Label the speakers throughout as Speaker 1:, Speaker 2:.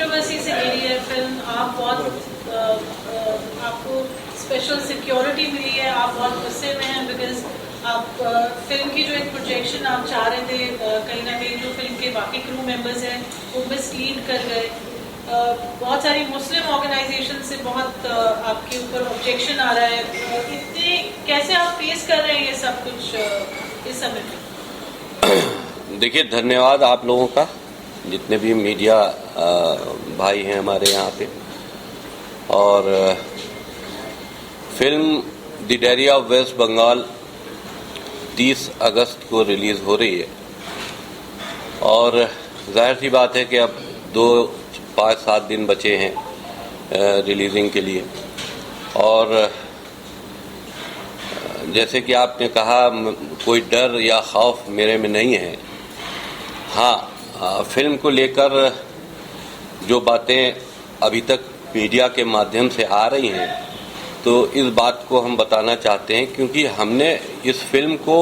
Speaker 1: Controversy से घिरी है फिल्म। आप बहुत आपको स्पेशल सिक्योरिटी मिली है, आप बहुत गुस्से में हैं बिकॉज आप फिल्म की जो एक प्रोजेक्शन आप चाह रहे थे, कहीं ना कहीं जो फिल्म के बाकी क्रू मेंबर्स हैं वो मिसलीड कर गए। बहुत सारी मुस्लिम ऑर्गेनाइजेशन से बहुत आपके ऊपर ऑब्जेक्शन आ रहा है। इतने कैसे आप फेस कर रहे हैं ये सब कुछ इस समय में?
Speaker 2: देखिए, धन्यवाद आप लोगों का, जितने भी मीडिया भाई हैं हमारे यहाँ पे। और film the diary of West Bengal 30 अगस्त को रिलीज हो रही है और जाहिर सी बात है कि अब 5-7 दिन बचे हैं रिलीजिंग के लिए। और जैसे कि आपने कहा, कोई डर या खौफ मेरे में नहीं है। हाँ, फिल्म को लेकर जो बातें अभी तक मीडिया के माध्यम से आ रही हैं, तो इस बात को हम बताना चाहते हैं क्योंकि हमने इस फिल्म को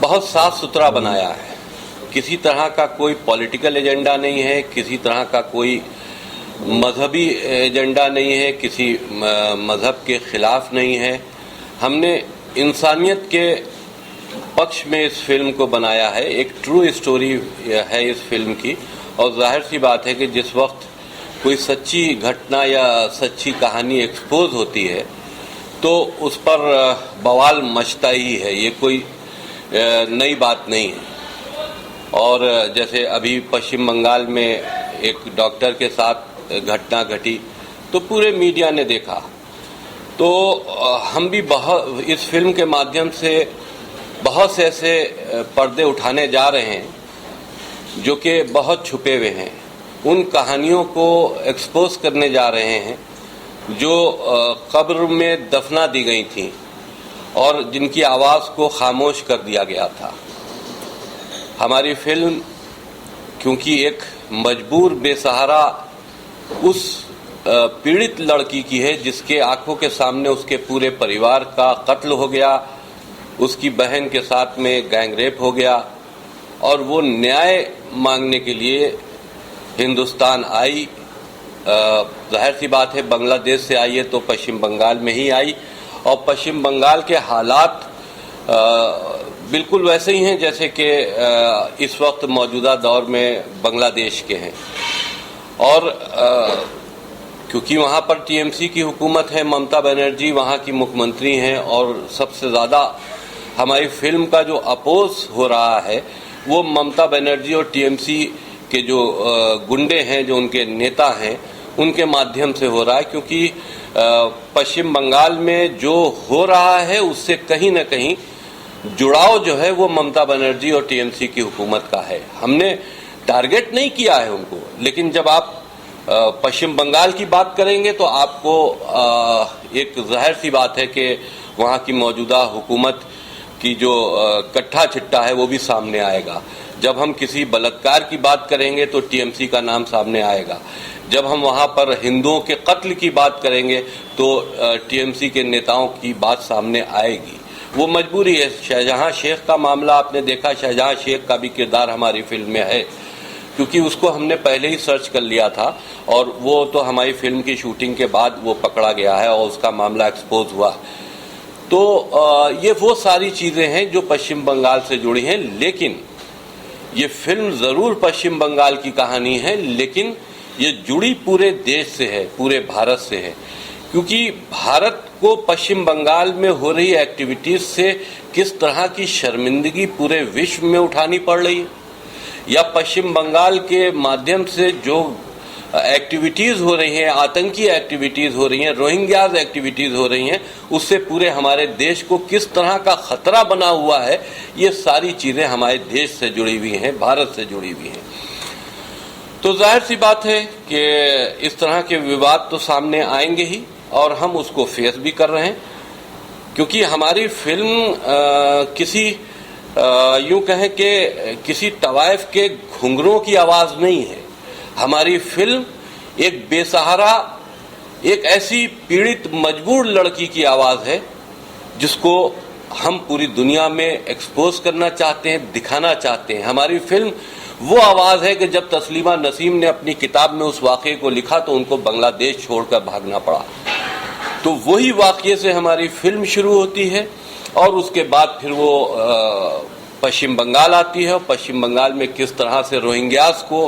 Speaker 2: बहुत साफ सुथरा बनाया है। किसी तरह का कोई पॉलिटिकल एजेंडा नहीं है, किसी तरह का कोई मजहबी एजेंडा नहीं है, किसी मजहब के खिलाफ नहीं है। हमने इंसानियत के पक्ष में इस फिल्म को बनाया है। एक ट्रू स्टोरी है इस फिल्म की। और जाहिर सी बात है कि जिस वक्त कोई सच्ची घटना या सच्ची कहानी एक्सपोज होती है तो उस पर बवाल मचता ही है, ये कोई नई बात नहीं है। और जैसे अभी पश्चिम बंगाल में एक डॉक्टर के साथ घटना घटी तो पूरे मीडिया ने देखा। तो हम भी इस फिल्म के माध्यम से बहुत से ऐसे पर्दे उठाने जा रहे हैं जो कि बहुत छुपे हुए हैं। उन कहानियों को एक्सपोज करने जा रहे हैं जो कब्र में दफना दी गई थीं और जिनकी आवाज़ को खामोश कर दिया गया था। हमारी फिल्म क्योंकि एक मजबूर बेसहारा उस पीड़ित लड़की की है जिसके आंखों के सामने उसके पूरे परिवार का कत्ल हो गया, उसकी बहन के साथ में गैंगरेप हो गया और वो न्याय मांगने के लिए हिंदुस्तान आई। जाहिर सी बात है, बांग्लादेश से आई है तो पश्चिम बंगाल में ही आई और पश्चिम बंगाल के हालात बिल्कुल वैसे ही हैं जैसे कि इस वक्त मौजूदा दौर में बांग्लादेश के हैं। और क्योंकि वहाँ पर टीएमसी की हुकूमत है, ममता बनर्जी वहाँ की मुख्यमंत्री हैं और सबसे ज़्यादा हमारी फिल्म का जो अपोज हो रहा है वो ममता बनर्जी और टीएमसी के जो गुंडे हैं, जो उनके नेता हैं, उनके माध्यम से हो रहा है। क्योंकि पश्चिम बंगाल में जो हो रहा है उससे कहीं न कहीं जुड़ाव जो है वो ममता बनर्जी और टीएमसी की हुकूमत का है। हमने टारगेट नहीं किया है उनको, लेकिन जब आप पश्चिम बंगाल की बात करेंगे तो आपको एक जाहिर सी बात है कि वहाँ की मौजूदा हुकूमत की जो कट्ठा चिट्ठा है वो भी सामने आएगा। जब हम किसी बलात्कार की बात करेंगे तो टीएमसी का नाम सामने आएगा। जब हम वहाँ पर हिंदुओं के कत्ल की बात करेंगे तो टीएमसी के नेताओं की बात सामने आएगी। वो मजबूरी है। शाहजहां शेख का मामला आपने देखा, शाहजहां शेख का भी किरदार हमारी फिल्म में है क्योंकि उसको हमने पहले ही सर्च कर लिया था और वो तो हमारी फिल्म की शूटिंग के बाद वो पकड़ा गया है और उसका मामला एक्सपोज हुआ। तो ये वो सारी चीज़ें हैं जो पश्चिम बंगाल से जुड़ी हैं। लेकिन ये फिल्म ज़रूर पश्चिम बंगाल की कहानी है, लेकिन ये जुड़ी पूरे देश से है, पूरे भारत से है। क्योंकि भारत को पश्चिम बंगाल में हो रही एक्टिविटीज़ से किस तरह की शर्मिंदगी पूरे विश्व में उठानी पड़ रही है, या पश्चिम बंगाल के माध्यम से जो एक्टिविटीज़ हो रही हैं, आतंकी एक्टिविटीज़ हो रही हैं, रोहिंग्याज एक्टिविटीज़ हो रही हैं, उससे पूरे हमारे देश को किस तरह का खतरा बना हुआ है, ये सारी चीज़ें हमारे देश से जुड़ी हुई हैं, भारत से जुड़ी हुई हैं। तो जाहिर सी बात है कि इस तरह के विवाद तो सामने आएंगे ही और हम उसको फेस भी कर रहे हैं क्योंकि हमारी फिल्म किसी यूं कहें कि किसी तवाइफ के घुंघरों की आवाज़ नहीं है। हमारी फिल्म एक बेसहारा, एक ऐसी पीड़ित मजबूर लड़की की आवाज़ है जिसको हम पूरी दुनिया में एक्सपोज करना चाहते हैं, दिखाना चाहते हैं। हमारी फिल्म वो आवाज है कि जब तस्लीमा नसीम ने अपनी किताब में उस वाक़े को लिखा तो उनको बांग्लादेश छोड़कर भागना पड़ा। तो वही वाक़े से हमारी फिल्म शुरू होती है और उसके बाद फिर वो पश्चिम बंगाल आती है और पश्चिम बंगाल में किस तरह से रोहिंग्यास को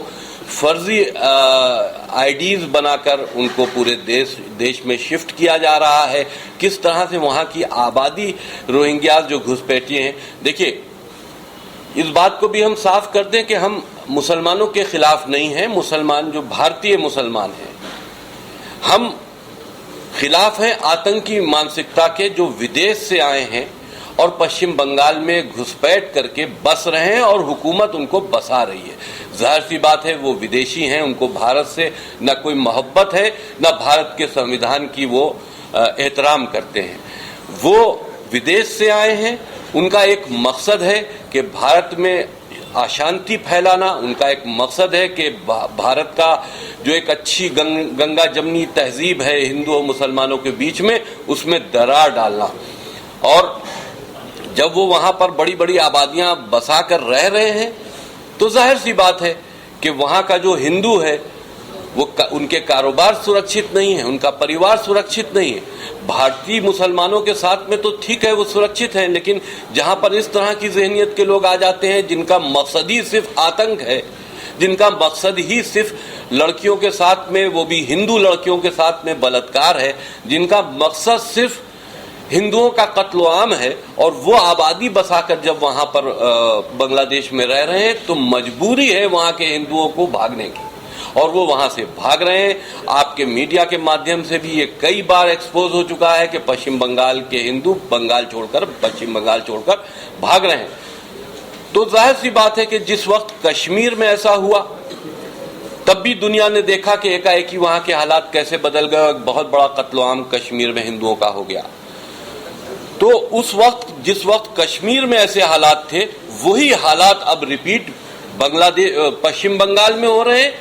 Speaker 2: फर्जी आईडीज बनाकर उनको पूरे देश में शिफ्ट किया जा रहा है, किस तरह से वहाँ की आबादी रोहिंग्यास जो घुसपैठिए हैं। देखिए, इस बात को भी हम साफ कर दें कि हम मुसलमानों के खिलाफ नहीं हैं। मुसलमान जो भारतीय मुसलमान हैं, हम खिलाफ हैं आतंकी मानसिकता के जो विदेश से आए हैं और पश्चिम बंगाल में घुसपैठ करके बस रहे हैं और हुकूमत उनको बसा रही है। जाहिर सी बात है, वो विदेशी हैं, उनको भारत से न कोई मोहब्बत है न भारत के संविधान की वो एहतराम करते हैं। वो विदेश से आए हैं, उनका एक मकसद है कि भारत में अशांति फैलाना, उनका एक मकसद है कि भारत का जो एक अच्छी गंगा जमनी तहजीब है हिंदू और मुसलमानों के बीच में, उसमें दरार डालना। और जब वो वहां पर बड़ी बड़ी आबादियां बसा कर रह रहे हैं तो जाहिर सी बात है कि वहां का जो हिंदू है वो उनके कारोबार सुरक्षित नहीं है, उनका परिवार सुरक्षित नहीं है। भारतीय मुसलमानों के साथ में तो ठीक है, वो सुरक्षित हैं, लेकिन जहां पर इस तरह की ज़हनियत के लोग आ जाते हैं जिनका मकसद ही सिर्फ आतंक है, जिनका मकसद ही सिर्फ लड़कियों के साथ में, वो भी हिंदू लड़कियों के साथ में बलात्कार है, जिनका मकसद सिर्फ हिंदुओं का कत्ल आम है, और वो आबादी बसाकर जब वहां पर बांग्लादेश में रह रहे हैं तो मजबूरी है वहां के हिंदुओं को भागने की, और वो वहां से भाग रहे हैं। आपके मीडिया के माध्यम से भी ये कई बार एक्सपोज हो चुका है कि पश्चिम बंगाल के हिंदू बंगाल छोड़कर, पश्चिम बंगाल छोड़कर भाग रहे हैं। तो जाहिर सी बात है कि जिस वक्त कश्मीर में ऐसा हुआ तब भी दुनिया ने देखा कि एकाएक ही वहां के हालात कैसे बदल गए, बहुत बड़ा कत्ल आम कश्मीर में हिंदुओं का हो गया। तो उस वक्त, जिस वक्त कश्मीर में ऐसे हालात थे, वही हालात अब रिपीट पश्चिम बंगाल में हो रहे हैं,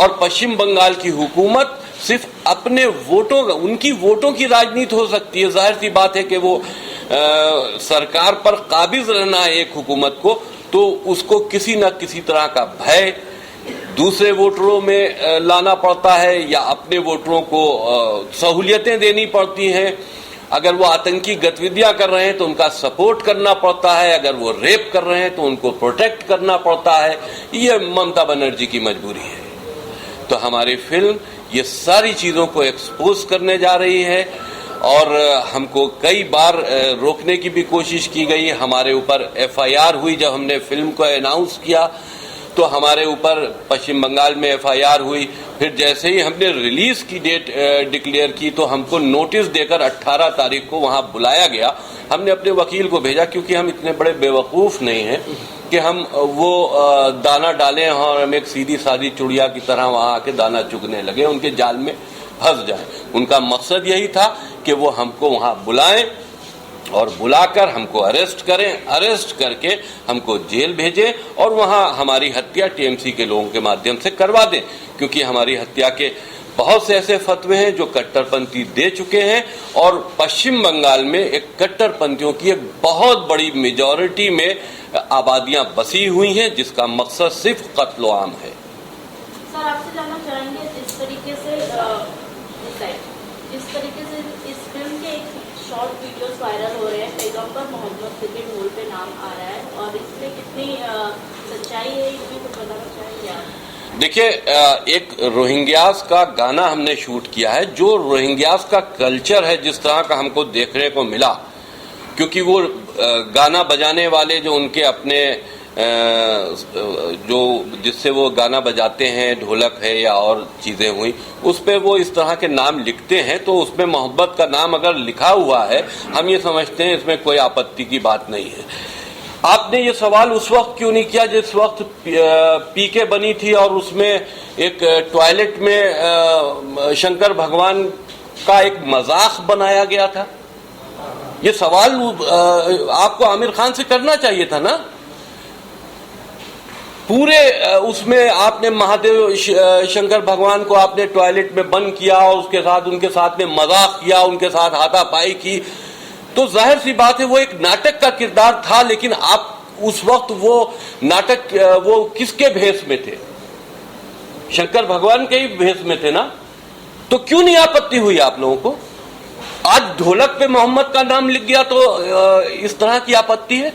Speaker 2: और पश्चिम बंगाल की हुकूमत सिर्फ अपने वोटों, उनकी वोटों की राजनीति हो सकती है। जाहिर सी बात है कि वो सरकार पर काबिज रहना है एक हुकूमत को, तो उसको किसी न किसी तरह का भय दूसरे वोटरों में लाना पड़ता है या अपने वोटरों को सहूलियतें देनी पड़ती हैं। अगर वो आतंकी गतिविधियां कर रहे हैं तो उनका सपोर्ट करना पड़ता है, अगर वो रेप कर रहे हैं तो उनको प्रोटेक्ट करना पड़ता है। ये ममता बनर्जी की मजबूरी है। तो हमारी फिल्म ये सारी चीजों को एक्सपोज करने जा रही है, और हमको कई बार रोकने की भी कोशिश की गई। हमारे ऊपर FIR हुई जब हमने फिल्म को अनाउंस किया, तो हमारे ऊपर पश्चिम बंगाल में FIR हुई। फिर जैसे ही हमने रिलीज की डेट डिक्लेयर की तो हमको नोटिस देकर 18 तारीख को वहां बुलाया गया। हमने अपने वकील को भेजा, क्योंकि हम इतने बड़े बेवकूफ नहीं हैं कि हम वो दाना डालें और हम एक सीधी सादी चुड़िया की तरह वहां आके दाना चुगने लगे, उनके जाल में फंस जाएं। उनका मकसद यही था कि वो हमको वहां बुलाएं और बुलाकर हमको अरेस्ट करें, अरेस्ट करके हमको जेल भेजें और वहां हमारी हत्या TMC के लोगों के माध्यम से करवा दें, क्योंकि हमारी हत्या के बहुत से ऐसे फतवे हैं जो कट्टरपंथी दे चुके हैं, और पश्चिम बंगाल में एक कट्टरपंथियों की एक बहुत बड़ी मेजॉरिटी में आबादियां बसी हुई हैं, जिसका मकसद सिर्फ कत्ल आम है।
Speaker 3: सर, आपसे जानना चाहेंगे, जिस तरीके से इस फिल्म के एक शॉर्ट वीडियोस वायरल हो रहे हैं, पैगंबर मोहम्मद क्रिकेट मोल पे नाम आ रहा है, और इसमें कितनी सच्चाई है, इसमें कुछ बताना चाहेंगे आप?
Speaker 2: देखिए, एक रोहिंग्यास का गाना हमने शूट किया है। जो रोहिंग्यास का कल्चर है, जिस तरह का हमको देखने को मिला, क्योंकि वो गाना बजाने वाले जो उनके अपने जो जिससे वो गाना बजाते हैं, ढोलक है या और चीजें हुई, उस पे वो इस तरह के नाम लिखते हैं, तो उसमें मोहब्बत का नाम अगर लिखा हुआ है, हम ये समझते हैं इसमें कोई आपत्ति की बात नहीं है। आपने ये सवाल उस वक्त क्यों नहीं किया जिस वक्त PK बनी थी और उसमें एक टॉयलेट में शंकर भगवान का एक मजाक बनाया गया था? ये सवाल आपको आमिर खान से करना चाहिए था ना। पूरे उसमें आपने महादेव शंकर भगवान को आपने टॉयलेट में बंद किया और उसके साथ उनके साथ में मजाक किया, उनके साथ हाथापाई की, तो जाहिर सी बात है वो एक नाटक का किरदार था, लेकिन आप उस वक्त वो नाटक वो किसके भेष में थे? शंकर भगवान के ही भेष में थे ना। तो क्यों नहीं आपत्ति हुई आप लोगों को? आज ढोलक पे मोहम्मद का नाम लिख गया तो इस तरह की आपत्ति है?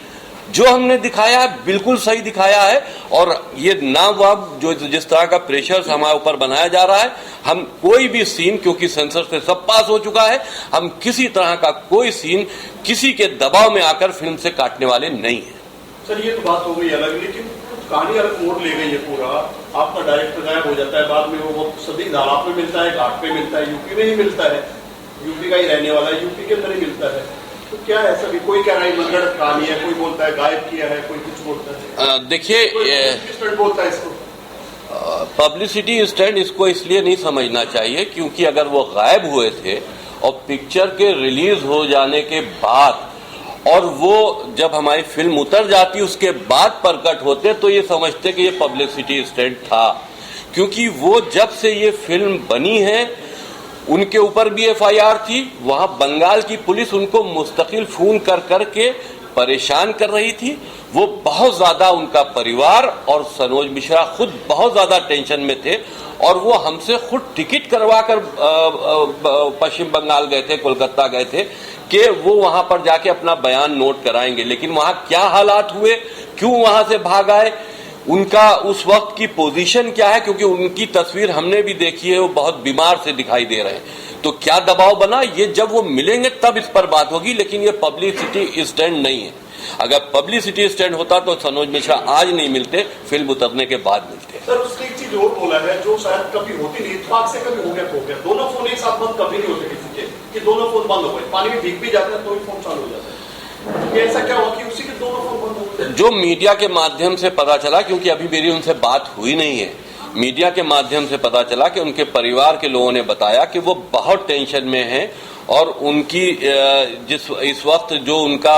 Speaker 2: जो हमने दिखाया है बिल्कुल सही दिखाया है। और ये नाम वाम जो जिस तरह का प्रेशर हमारे ऊपर बनाया जा रहा है, हम कोई भी सीन, क्योंकि सेंसर से सब पास हो चुका है, हम किसी तरह का कोई सीन किसी के दबाव में आकर फिल्म से काटने वाले नहीं है।
Speaker 4: सर ये तो बात हो गई अलग, लेकिन कहानी अलग मोड़ ले गई है पूरा। आपका डायरेक्टर गायब हो जाता है, बाद में वो सदी दालाब में मिलता है, घाट पे मिलता है, यूपी में ही मिलता है, यूपी का ही रहने वाला है, यूपी के अंदर ही मिलता है। तो क्या है ऐसा भी? कोई कह रहा है मनगढ़ंत कहानी है, कोई बोलता है गायब किया है, कोई कुछ बोलता है।
Speaker 2: देखिए
Speaker 4: बोलता है इसको
Speaker 2: पब्लिसिटी स्टंट इसको इसलिए नहीं समझना चाहिए क्योंकि अगर वो गायब हुए थे और पिक्चर के रिलीज हो जाने के बाद और वो जब हमारी फिल्म उतर जाती उसके बाद प्रकट होते तो ये समझते कि ये पब्लिसिटी स्टंट था। क्योंकि वो जब से ये फिल्म बनी है उनके ऊपर भी एफआईआर थी, वहां बंगाल की पुलिस उनको मुस्तकिल फोन कर करके परेशान कर रही थी। वो बहुत ज्यादा, उनका परिवार और सनोज मिश्रा खुद बहुत ज्यादा टेंशन में थे और वो हमसे खुद टिकट करवा कर पश्चिम बंगाल गए थे, कोलकाता गए थे कि वो वहां पर जाके अपना बयान नोट कराएंगे। लेकिन वहां क्या हालात हुए, क्यों वहां से भाग आए, उनका उस वक्त की पोजीशन क्या है, क्योंकि उनकी तस्वीर हमने भी देखी है, वो बहुत बीमार से दिखाई दे रहे हैं। तो क्या दबाव बना, ये जब वो मिलेंगे तब इस पर बात होगी। लेकिन ये पब्लिसिटी स्टंट नहीं है। अगर पब्लिसिटी स्टंट होता तो सनोज मिश्रा आज नहीं मिलते, फिल्म उतरने के बाद मिलते।
Speaker 4: सर उसकी एक चीज और बोला है जो शायद कभी होती नहीं, इत्तेफाक से कभी हो गया तो हो गया। दोनों फोन एक साथ बंद कभी नहीं होते किसी के, कि दोनों फोन बंद हो गए, पानी में भीग भी जाते हैं तो ही फोन चालू हो जाता है। ऐसा क्या हुआ कि उसी के दोनों फोन बंद हो गए? जो
Speaker 2: मीडिया के माध्यम से पता चला, क्योंकि अभी मेरी उनसे बात हुई नहीं है, मीडिया के माध्यम से पता चला कि उनके परिवार के लोगों ने बताया कि वो बहुत टेंशन में हैं और उनकी इस वक्त जो उनका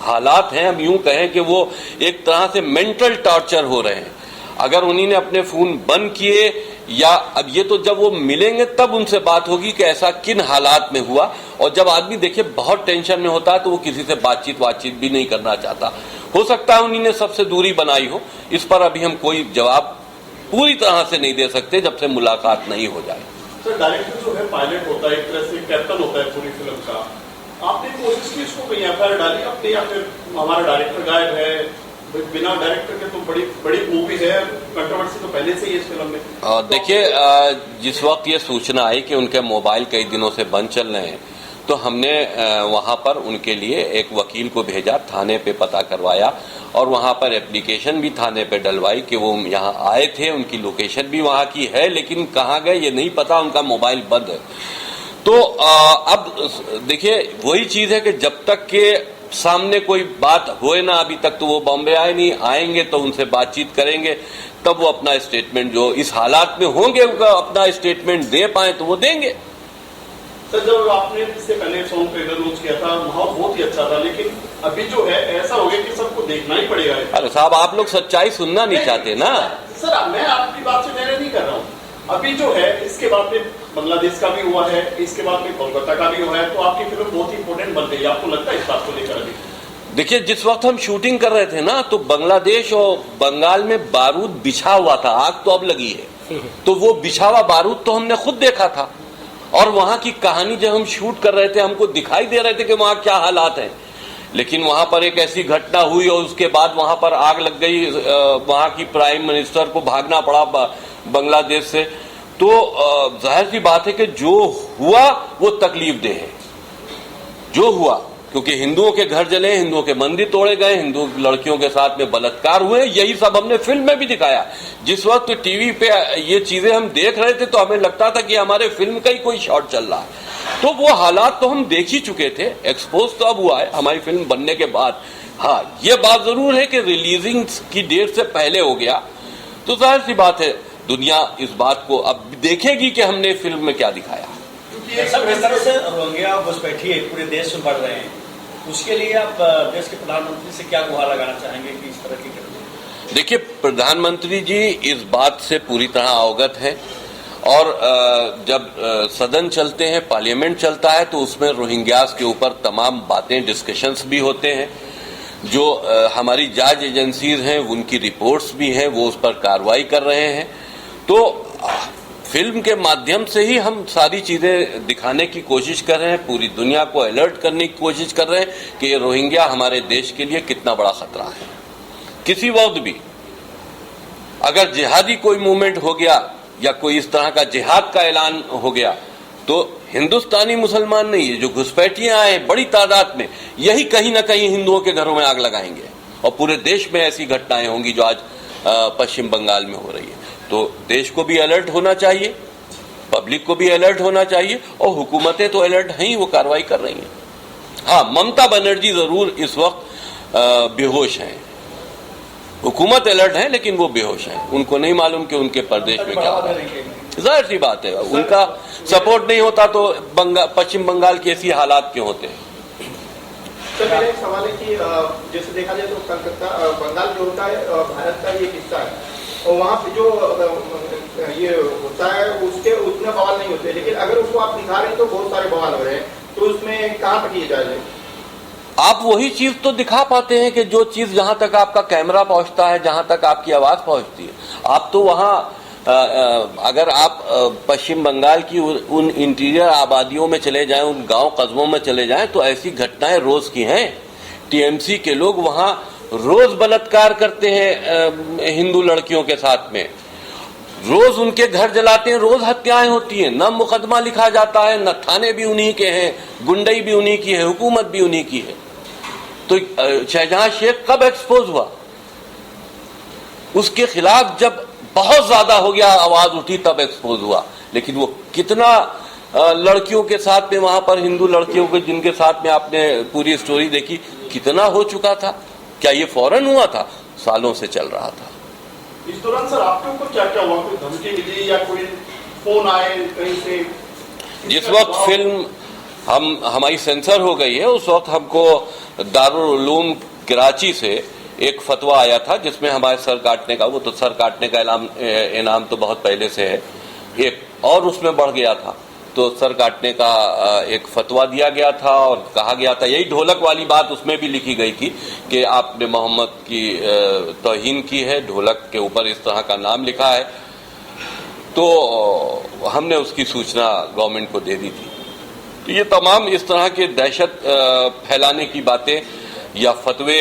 Speaker 2: हालात हैं, हम यूं कहें कि वो एक तरह से मेंटल टॉर्चर हो रहे हैं। अगर उन्हीं ने अपने फोन बंद किए या अब ये तो जब वो मिलेंगे तब उनसे बात होगी कि ऐसा किन हालात में हुआ। और जब आदमी देखिए बहुत टेंशन में होता है तो वो किसी से बातचीत भी नहीं करना चाहता। हो सकता है उन्हीं ने सबसे दूरी बनाई हो। इस पर अभी हम कोई जवाब पूरी तरह से नहीं दे सकते जब से मुलाकात नहीं हो जाए।
Speaker 4: सर डायरेक्टर जो है पायलट होता है, एक तरह से कैप्टन होता है पूरी फिल्म का। आपने कोशिश की इसको कहीं एफआईआर डाली अपने, या फिर हमारा डायरेक्टर गायब है, बिना डायरेक्टर के तो बड़ी मूवी है, कंट्रोवर्सी तो पहले से ही इस फिल्म में।
Speaker 2: देखिए जिस वक्त ये सूचना आई कि उनके मोबाइल कई दिनों से बंद चल रहे हैं तो हमने वहां पर उनके लिए एक वकील को भेजा, थाने पे पता करवाया और वहां पर एप्लीकेशन भी थाने पे डलवाई कि वो यहाँ आए थे, उनकी लोकेशन भी वहां की है, लेकिन कहाँ गए ये नहीं पता, उनका मोबाइल बंद है। तो अब देखिए वही चीज है कि जब तक के सामने कोई बात होए ना, अभी तक तो वो बॉम्बे आए नहीं, आएंगे तो उनसे बातचीत करेंगे, तब वो अपना स्टेटमेंट जो इस हालात में होंगे उनका अपना स्टेटमेंट दे पाए तो वो देंगे।
Speaker 4: सर जब आपने इससे पहले सॉन्ग ट्रेलर लॉन्च किया था माहौल बहुत ही अच्छा था, लेकिन अभी जो है ऐसा हो गया कि सबको देखना ही पड़ेगा।
Speaker 2: अरे साहब आप लोग सच्चाई सुनना नहीं चाहते ना।
Speaker 4: सर मैं आपकी बात से मैंने नहीं कर रहा हूँ। अभी जो है इसके बाद में बांग्लादेश का भी हुआ है, इसके बाद में कोलकाता का भी हुआ है, तो आपकी फिल्म बहुत ही इंपॉर्टेंट बन गई। आपको लगता है इस बात को लेकर? अभी
Speaker 2: देखिए जिस वक्त हम शूटिंग कर रहे थे ना तो बांग्लादेश और बंगाल में बारूद बिछा हुआ था, आग तो अब लगी है, तो वो बिछा हुआ बारूद तो हमने खुद देखा था और वहां की कहानी जब हम शूट कर रहे थे हमको दिखाई दे रहे थे कि वहां क्या हालात हैं। लेकिन वहां पर एक ऐसी घटना हुई और उसके बाद वहां पर आग लग गई, वहां की प्राइम मिनिस्टर को भागना पड़ा बांग्लादेश से। तो जाहिर सी बात है कि जो हुआ वो तकलीफ दे है, जो हुआ, क्योंकि हिंदुओं के घर जले, हिंदुओं के मंदिर तोड़े गए, हिंदू लड़कियों के साथ में बलात्कार हुए, यही सब हमने फिल्म में भी दिखाया। जिस वक्त टीवी पे ये चीजें हम देख रहे थे तो हमें लगता था कि हमारे फिल्म का ही कोई शॉट चल रहा है। तो वो हालात तो हम देख ही चुके थे, एक्सपोज तो अब हुआ है हमारी फिल्म बनने के बाद। हाँ ये बात जरूर है कि रिलीजिंग की डेट से पहले हो गया, तो जाहिर सी बात है दुनिया इस बात को अब देखेगी कि हमने फिल्म में क्या दिखाया।
Speaker 5: सब इस तरह से रोहिंग्या घुसपैठिए पूरे देश में बढ़ रहे हैं, उसके लिए आप देश के प्रधानमंत्री से क्या गुहार लगाना चाहेंगे कि इस तरह की?
Speaker 2: देखिए प्रधानमंत्री जी इस बात से पूरी तरह अवगत है और जब सदन चलते हैं, पार्लियामेंट चलता है तो उसमें रोहिंग्यास के ऊपर तमाम बातें, डिस्कशंस भी होते हैं। जो हमारी जांच एजेंसीज हैं उनकी रिपोर्ट्स भी हैं, वो उस पर कार्रवाई कर रहे हैं। तो फिल्म के माध्यम से ही हम सारी चीजें दिखाने की कोशिश कर रहे हैं, पूरी दुनिया को अलर्ट करने की कोशिश कर रहे हैं कि ये रोहिंग्या हमारे देश के लिए कितना बड़ा खतरा है। किसी वक्त भी अगर जिहादी कोई मूवमेंट हो गया या कोई इस तरह का जिहाद का ऐलान हो गया तो हिंदुस्तानी मुसलमान नहीं है, जो घुसपैठियां आए बड़ी तादाद में, यही कहीं ना कहीं हिंदुओं के घरों में आग लगाएंगे और पूरे देश में ऐसी घटनाएं होंगी जो आज पश्चिम बंगाल में हो रही है। तो देश को भी अलर्ट होना चाहिए, पब्लिक को भी अलर्ट होना चाहिए और हुकूमतें तो अलर्ट हैं ही, वो कार्रवाई कर रही हैं। हाँ, ममता बनर्जी जरूर इस वक्त बेहोश हैं, हुकूमत अलर्ट है लेकिन वो बेहोश हैं, उनको नहीं मालूम कि उनके प्रदेश में क्या हो रहा है। जाहिर सी बात है, उनका सपोर्ट नहीं होता तो पश्चिम बंगाल की ऐसी हालात क्यों होते हैं।
Speaker 6: सर, मेरा एक सवाल है कि जैसे देखा जाए तो कलकत्ता बंगाल जो होता है भारत का ये हिस्सा है और वहाँ पे जो ये होता है उसके उतने बवाल नहीं होते, लेकिन अगर उसको आप दिखा रहे हैं तो बहुत सारे बवाल हो रहे हैं, तो उसमें कहाँ तक ये जायज है?
Speaker 2: आप वही चीज तो दिखा पाते हैं कि जो चीज जहां तक आपका कैमरा पहुंचता है, जहां तक आपकी आवाज पहुंचती है। आप तो वहां अगर आप पश्चिम बंगाल की उन इंटीरियर आबादियों में चले जाएं, उन गांव कस्बों में चले जाएं तो ऐसी घटनाएं रोज की हैं। टीएमसी के लोग वहां रोज बलात्कार करते हैं हिंदू लड़कियों के साथ में, रोज उनके घर जलाते हैं, रोज हत्याएं होती हैं, न मुकदमा लिखा जाता है, न थाने भी उन्हीं के हैं, गुंडई भी उन्हीं की है, हुकूमत भी उन्हीं की है। तो शाहजहां शेख कब एक्सपोज हुआ? उसके खिलाफ जब बहुत ज्यादा हो गया, आवाज उठी, तब एक्सपोज हुआ। लेकिन वो कितना लड़कियों के साथ में, वहां पर हिंदू लड़कियों के जिनके साथ में आपने पूरी स्टोरी देखी, कितना हो चुका था। क्या ये फौरन हुआ था? सालों से चल रहा था।
Speaker 4: इस दौरान सर आपके ऊपर क्या क्या हुआ? कोई धमकी मिली या कोई फोन आए कहीं से?
Speaker 2: जिस वक्त फिल्म हमारी सेंसर हो गई है, उस वक्त हमको दारुल उलूम कराची से एक फतवा आया था जिसमें हमारे सर काटने का, वो तो सर काटने का इनाम तो बहुत पहले से है, एक और उसमें बढ़ गया था, तो सर काटने का एक फतवा दिया गया था और कहा गया था, यही ढोलक वाली बात उसमें भी लिखी गई थी कि आपने मोहम्मद की तौहीन की है, ढोलक के ऊपर इस तरह का नाम लिखा है। तो हमने उसकी सूचना गवर्नमेंट को दे दी थी। तो ये तमाम इस तरह के दहशत फैलाने की बातें या फतवे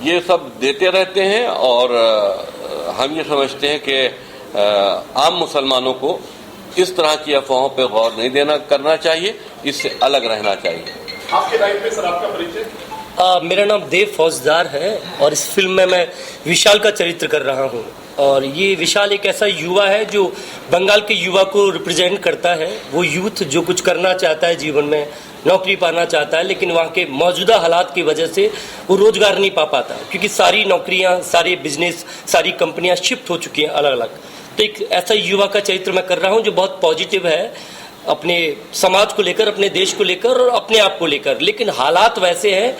Speaker 2: ये सब देते रहते हैं और हम ये समझते हैं कि आम मुसलमानों को इस तरह की अफवाहों पे गौर नहीं करना चाहिए, इससे अलग रहना चाहिए।
Speaker 4: आपके राइट पे सर आपका परिचय?
Speaker 7: मेरा नाम देव फौजदार है और इस फिल्म में मैं विशाल का चरित्र कर रहा हूँ। और ये विशाल एक ऐसा युवा है जो बंगाल के युवा को रिप्रेजेंट करता है। वो यूथ जो कुछ करना चाहता है जीवन में, नौकरी पाना चाहता है, लेकिन वहाँ के मौजूदा हालात की वजह से वो रोजगार नहीं पा पाता, क्योंकि सारी नौकरियाँ, सारे बिजनेस, सारी कंपनियाँ शिफ्ट हो चुकी हैं अलग अलग। तो एक ऐसा युवा का चरित्र मैं कर रहा हूँ जो बहुत पॉजिटिव है अपने समाज को लेकर, अपने देश को लेकर और अपने आप को लेकर। लेकिन हालात वैसे हैं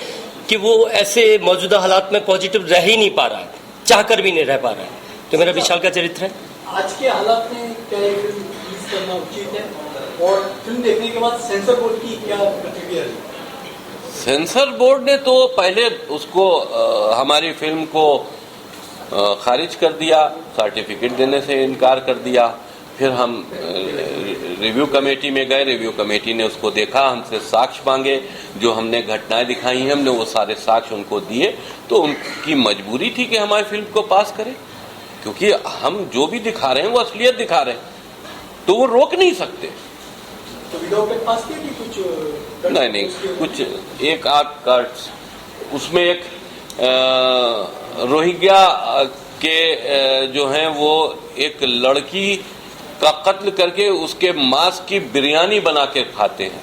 Speaker 7: कि वो ऐसे मौजूदा हालात में पॉजिटिव रह ही नहीं पा रहा है, चाहकर भी नहीं रह पा रहा है। तो मेरा विशाल का चरित्र है।
Speaker 6: आज के हालात में क्या ये फिल्म रिलीज करना उचित है और फिल्म देखने के बाद सेंसर बोर्ड की क्या प्रतिक्रिया है?
Speaker 2: सेंसर बोर्ड ने तो पहले उसको हमारी फिल्म को खारिज कर दिया, सर्टिफिकेट देने से इनकार कर दिया। फिर हम रिव्यू कमेटी में गए, रिव्यू कमेटी ने उसको देखा, हमसे साक्ष्य मांगे, जो हमने घटनाएं दिखाई हैं हमने वो सारे साक्ष्य उनको दिए। तो उनकी मजबूरी थी कि हमारी फिल्म को पास करें, क्योंकि हम जो भी दिखा रहे हैं वो असलियत दिखा रहे हैं, तो वो रोक नहीं सकते।
Speaker 6: तो वीडियो पे पास किया कि कुछ
Speaker 2: नहीं, कुछ एक आध कार्ड्स उसमें एक रोहिंग्या के जो हैं वो एक लड़की का कत्ल करके उसके मांस की बिरयानी बना के खाते हैं।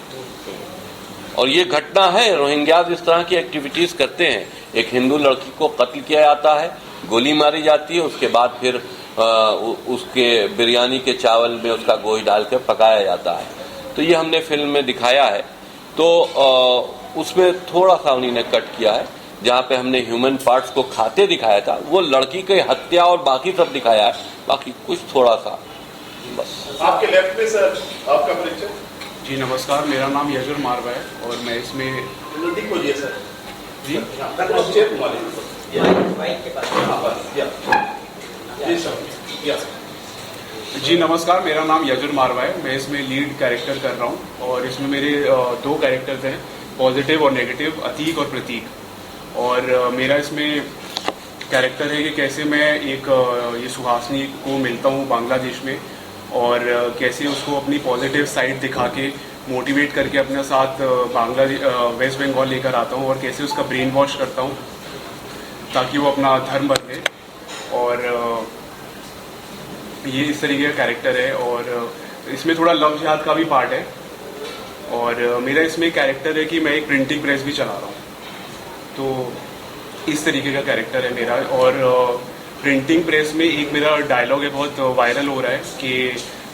Speaker 2: और ये घटना है, रोहिंग्याज इस तरह की एक्टिविटीज करते हैं। एक हिंदू लड़की को कत्ल किया जाता है, गोली मारी जाती है, उसके बाद फिर उसके बिरयानी के चावल में उसका गोश्त डाल के पकाया जाता है। तो ये हमने फिल्म में दिखाया है। तो उसमें थोड़ा सा उन्हीं ने कट किया है, जहाँ पे हमने ह्यूमन पार्ट्स को खाते दिखाया था, वो लड़की की हत्या और बाकी सब दिखाया है, बाकी कुछ थोड़ा सा बस।
Speaker 4: आपके लेफ्ट में सर आपका परिचय?
Speaker 8: जी नमस्कार, मेरा नाम यजुर मारवा है और मैं इसमें
Speaker 4: नजदीक बोलिए सर। जी चेयर घुमा लीजिए।
Speaker 8: जी नमस्कार, मेरा नाम यजुर मारवा है। मैं इसमें लीड कैरेक्टर कर रहा हूँ और इसमें मेरे दो कैरेक्टर्स हैं, पॉजिटिव और नेगेटिव, अतीक और प्रतीक। और मेरा इसमें कैरेक्टर है कि कैसे मैं एक ये सुहासिनी को मिलता हूँ बांग्लादेश में और कैसे उसको अपनी पॉजिटिव साइड दिखा के मोटिवेट करके अपने साथ वेस्ट बंगाल लेकर आता हूँ और कैसे उसका ब्रेन वॉश करता हूँ ताकि वो अपना धर्म बदले। और ये इस तरीके का कैरेक्टर है और इसमें थोड़ा लव जिहाद का भी पार्ट है। और मेरा इसमें कैरेक्टर है कि मैं एक प्रिंटिंग प्रेस भी चला रहा हूँ, तो इस तरीके का कैरेक्टर है मेरा। और प्रिंटिंग प्रेस में एक मेरा डायलॉग है, बहुत वायरल हो रहा है कि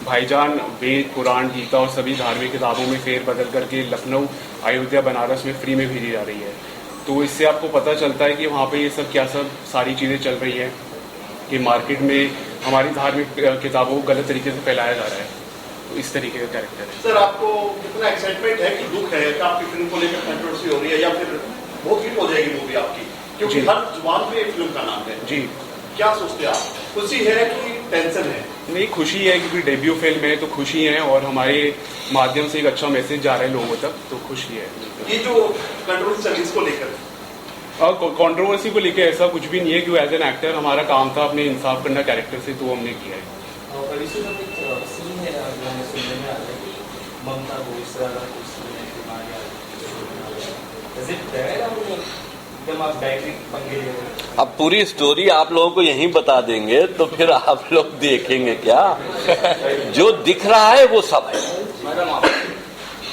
Speaker 8: भाईजान वेद, कुरान, गीता और सभी धार्मिक किताबों में फेर बदल करके लखनऊ, अयोध्या, बनारस में फ्री में भेजी जा रही है। तो इससे आपको पता चलता है कि वहाँ पे ये सब क्या सब सारी चीज़ें चल रही हैं कि मार्केट में हमारी धार्मिक किताबों को गलत तरीके से फैलाया जा रहा है। तो इस तरीके का कैरेक्टर है।
Speaker 4: सर आपको कितना एक्साइटमेंट है कि दुख है कि आपकी फिल्म को लेकर कंट्रोवर्सी हो रही है या फिर बहुत हिट हो जाएगी मूवी आपकी, क्योंकि हर जुबान पे फिल्म का नाम है
Speaker 8: जी,
Speaker 4: क्या सोचते हैं आप? खुशी है कि टेंशन है?
Speaker 8: नहीं, खुशी है क्योंकि डेब्यू फिल्म है तो खुशी है और हमारे माध्यम से एक अच्छा मैसेज जा रहा है लोगों तक, तो खुशी है।
Speaker 4: ये जो कंट्रोवर्सी चल इसको लेकर
Speaker 8: कंट्रोवर्सी को लेकर ऐसा कुछ भी नहीं है, क्योंकि एज एन एक्टर हमारा काम था अपने इंसाफ करना कैरेक्टर से, तो हमने किया है।
Speaker 2: अब पूरी स्टोरी आप लोगों को यहीं बता देंगे तो फिर आप लोग देखेंगे क्या? जो दिख रहा है वो सब है,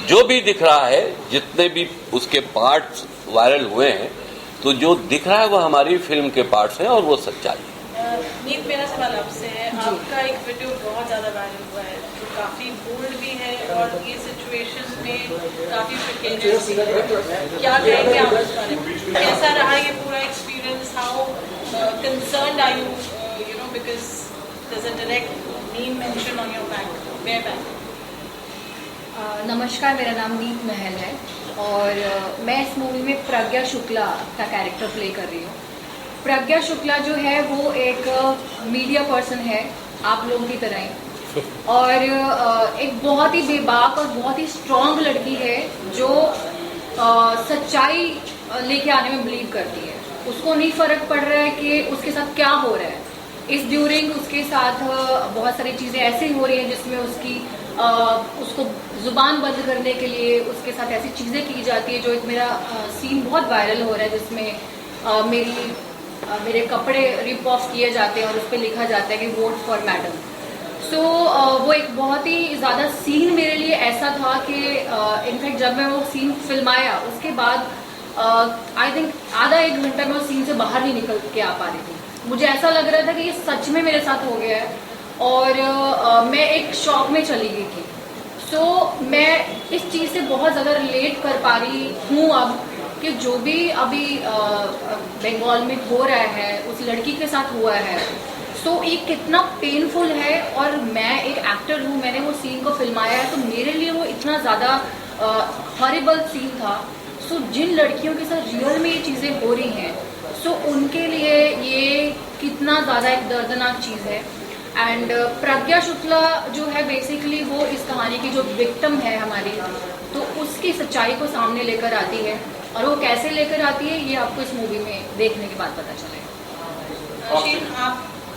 Speaker 2: जो भी दिख रहा है, जितने भी उसके पार्ट्स वायरल हुए हैं, तो जो दिख रहा है वो हमारी फिल्म के पार्ट्स हैं और वो सच्चाई है।
Speaker 1: नीत, मेरा सवाल आपसे है, आपका एक वीडियो बहुत ज्यादा वायरल हुआ है जो काफी बोल्ड भी है और ये सिचुएशन में काफी प्रिकेरियस भी है, क्या कहेंगे आप इस बारे में? कैसा रहा ये पूरा experience? How concerned are you, you know, because there is a direct name mention on your back, where back?
Speaker 9: नमस्कार, मेरा नाम नीत महल है और मैं इस मूवी में प्रज्ञा शुक्ला का कैरेक्टर प्ले कर रही हूँ। प्रज्ञा शुक्ला जो है वो एक मीडिया पर्सन है, आप लोगों की तरह ही, और एक बहुत ही बेबाक और बहुत ही स्ट्रांग लड़की है जो सच्चाई लेके आने में बिलीव करती है। उसको नहीं फर्क पड़ रहा है कि उसके साथ क्या हो रहा है। इस ड्यूरिंग उसके साथ बहुत सारी चीज़ें ऐसी हो रही हैं जिसमें उसको जुबान बंद करने के लिए उसके साथ ऐसी चीज़ें की जाती है। जो एक मेरा सीन बहुत वायरल हो रहा है जिसमें मेरे कपड़े रिप ऑफ किए जाते हैं और उस पर लिखा जाता है कि वोट फॉर मैडम। सो वो एक बहुत ही ज़्यादा सीन मेरे लिए ऐसा था कि इनफैक्ट जब मैं वो सीन फिल्माया उसके बाद आई थिंक आधा एक घंटा मैं उस सीन से बाहर नहीं निकल के आ पा रही थी। मुझे ऐसा लग रहा था कि ये सच में मेरे साथ हो गया है और मैं एक शॉक में चली गई थी। सो मैं इस चीज़ से बहुत ज़्यादा रिलेट कर पा रही हूँ अब कि जो भी अभी बंगाल में हो रहा है उस लड़की के साथ हुआ है, सो ये कितना पेनफुल है। और मैं एक एक्टर हूँ, मैंने वो सीन को फिल्माया है, तो मेरे लिए वो इतना ज़्यादा हॉरिबल सीन था। सो जिन लड़कियों के साथ रियल में ये चीज़ें हो रही हैं, सो उनके लिए ये कितना ज़्यादा एक दर्दनाक चीज़ है। एंड प्रज्ञा शुक्ला जो है बेसिकली वो इस कहानी की जो विक्टिम है हमारी, तो उसकी सच्चाई को सामने लेकर आती है और वो कैसे लेकर आती है ये आपको इस मूवी में देखने के बाद पता चलेगा।
Speaker 1: Sheen,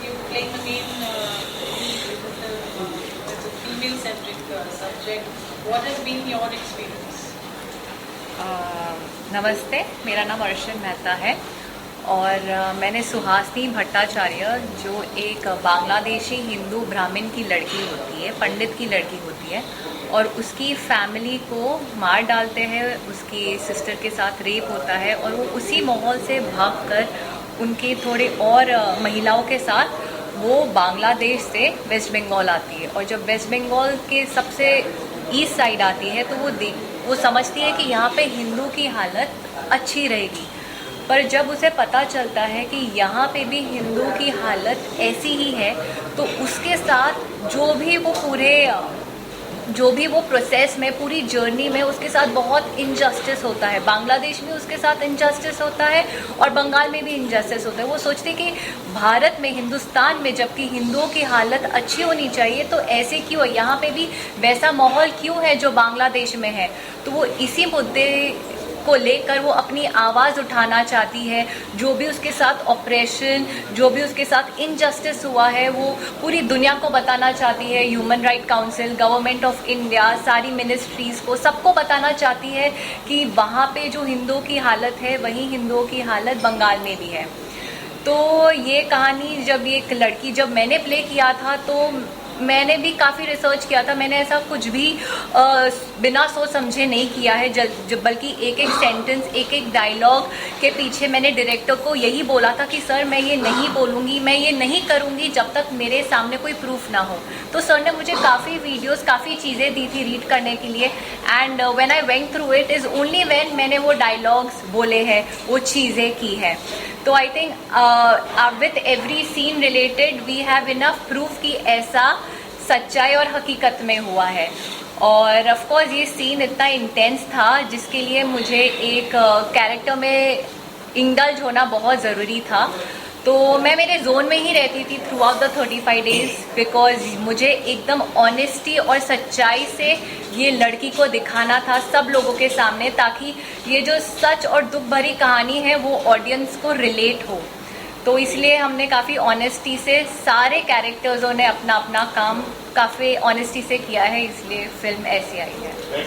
Speaker 1: you playing the main female-centric subject. What has been your experience?
Speaker 10: नमस्ते, मेरा नाम अर्शन मेहता है और मैंने सुहासिनी भट्टाचार्य, जो एक बांग्लादेशी हिंदू ब्राह्मण की लड़की होती है, पंडित की लड़की होती है, और उसकी फैमिली को मार डालते हैं, उसकी सिस्टर के साथ रेप होता है और वो उसी माहौल से भागकर उनके थोड़े और महिलाओं के साथ वो बांग्लादेश से वेस्ट बंगाल आती है। और जब वेस्ट बंगाल के सबसे ईस्ट साइड आती है तो वो समझती है कि यहाँ पे हिंदू की हालत अच्छी रहेगी, पर जब उसे पता चलता है कि यहाँ पे भी हिंदू की हालत ऐसी ही है, तो उसके साथ जो भी वो पूरे जो भी वो प्रोसेस में पूरी जर्नी में उसके साथ बहुत इनजस्टिस होता है। बांग्लादेश में उसके साथ इनजस्टिस होता है और बंगाल में भी इनजस्टिस होता है। वो सोचती कि भारत में, हिंदुस्तान में जबकि हिंदुओं की हालत अच्छी होनी चाहिए तो ऐसे क्यों है, यहाँ पे भी वैसा माहौल क्यों है जो बांग्लादेश में है। तो वो इसी मुद्दे को लेकर वो अपनी आवाज़ उठाना चाहती है। जो भी उसके साथ ऑपरेशन, जो भी उसके साथ इनजस्टिस हुआ है वो पूरी दुनिया को बताना चाहती है। Human right council, government of India, सारी मिनिस्ट्रीज़ को, सबको बताना चाहती है कि वहाँ पे जो हिंदुओं की हालत है वही हिंदुओं की हालत बंगाल में भी है। तो ये कहानी जब मैंने प्ले किया था तो मैंने भी काफ़ी रिसर्च किया था। मैंने ऐसा कुछ भी बिना सोच समझे नहीं किया है, बल्कि एक एक सेंटेंस, एक एक डायलॉग के पीछे मैंने डायरेक्टर को यही बोला था कि सर मैं ये नहीं बोलूँगी, मैं ये नहीं करूँगी जब तक मेरे सामने कोई प्रूफ ना हो। तो सर ने मुझे काफ़ी वीडियोस, काफ़ी चीज़ें दी थी रीड करने के लिए। And when I went through it is only when मैंने वो डायलॉग्स बोले हैं, वो चीज़ें की हैं। तो I think with every scene related we have enough proof कि ऐसा सच्चाई और हकीकत में हुआ है। और ऑफ कोर्स ये सीन इतना इंटेंस था जिसके लिए मुझे एक कैरेक्टर में इंडल्ज होना बहुत ज़रूरी था। तो मैं मेरे जोन में ही रहती थी through out the 35 days, because मुझे एकदम ऑनेस्टी और सच्चाई से ये लड़की को दिखाना था सब लोगों के सामने, ताकि ये जो सच और दुख भरी कहानी है वो ऑडियंस को रिलेट हो। तो इसलिए हमने काफ़ी ऑनेस्टी से, सारे कैरेक्टर्सों ने अपना अपना काम काफ़ी ऑनेस्टी से किया है, इसलिए फिल्म ऐसी आई है।